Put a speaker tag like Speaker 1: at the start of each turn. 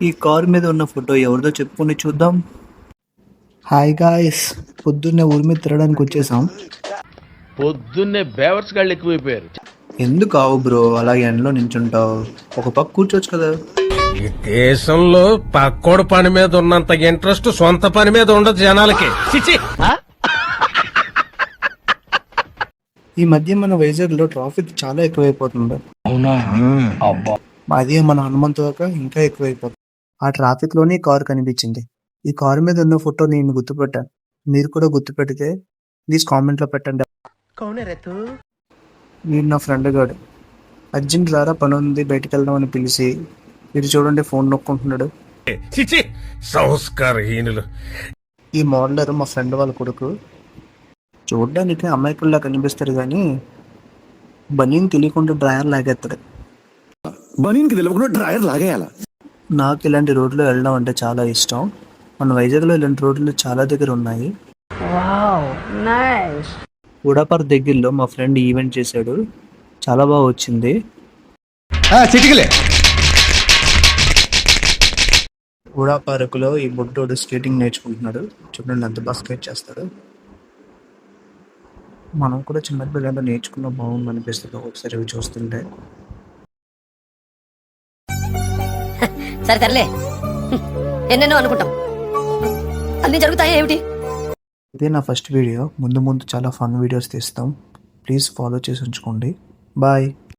Speaker 1: ఈ కార్ మీద ఉన్న ఫోటో ఎవరిదో చెప్పుకొని చూద్దాం. హాయ్ గాయ్స్, పొద్దున్నే ఊరి మీద తిరగడానికి వచ్చేసాం.
Speaker 2: పొద్దున్నే బేవర్స్ గాళ్ళు ఎక్కువైపోయారు.
Speaker 1: ఎందుకు ఆవు బ్రో అలా ఎండలో నించుంటావు? ఒక పక్క కూర్చోవచ్చు కదా.
Speaker 3: ఈ దేశంలో పక్కోడు పని మీద ఉన్నంత ఇంట్రెస్ట్ సొంత పని మీద ఉండదు జనాలకి. చిచి.
Speaker 1: ఈ మధ్య మన వైజాగ్ లో ట్రాఫిక్ చాలా ఎక్కువైపోతుంది.
Speaker 2: అవునా? అబ్బా.
Speaker 1: అదే మన హనుమంతుగా ఇంకా ఎక్కువైపోతుంది. ఆ ట్రాఫిక్ లోనే ఈ కారు కనిపించింది. ఈ కారు మీద ఉన్న ఫోటో నేను గుర్తుపెట్టాను. మీరు కూడా గుర్తుపెడితే ప్లీజ్ కామెంట్ లో పెట్టండి. వీడు నా ఫ్రెండ్ గాడు. అర్జెంట్ రారా పని ఉంది బయటికి వెళ్దామని పిలిచి వీడు చూడండి ఫోన్ నొక్కుంటున్నాడు.
Speaker 3: చిచి సంస్కారహీనులు.
Speaker 1: ఈ మోడలర్ మా ఫ్రెండ్ వాళ్ళ కొడుకు. చూడడానికి అమాయకుల్లా కనిపిస్తారు కానీ బనీన్ తెలియకుండా డ్రైవర్ లాగేస్తాడు.
Speaker 4: బనీన్కి తెలియకుండా డ్రైవర్ లాగేయాల.
Speaker 1: నాకు ఇలాంటి రోడ్లో వెళ్ళడం అంటే చాలా ఇష్టం. మన వైజాగ్లో ఇలాంటి రోడ్లు చాలా దగ్గర ఉన్నాయి. ఉడాపర్ దగ్గరలో మా ఫ్రెండ్ ఈవెంట్ చేశాడు, చాలా బాగా వచ్చింది. ఉడా పార్కులో ఈ బుడ్డోడు స్కేటింగ్ నేర్చుకుంటున్నాడు. చూడండి ఎంత బాగా స్కేట్ చేస్తాడు. మనం కూడా చిన్న పిల్లలు నేర్చుకున్న బాగుంది అనిపిస్తుంది ఒకసారి ఇవి చూస్తుంటే.
Speaker 5: సరే తరలే, ఎన్నెన్నో అనుకుంటాం, అన్ని జరుగుతాయి ఏమిటి?
Speaker 1: ఇదే నా ఫస్ట్ వీడియో. ముందు ముందు చాలా ఫన్ వీడియోస్ తీస్తాం. ప్లీజ్ ఫాలో చేసి ఉంచుకోండి. బాయ్.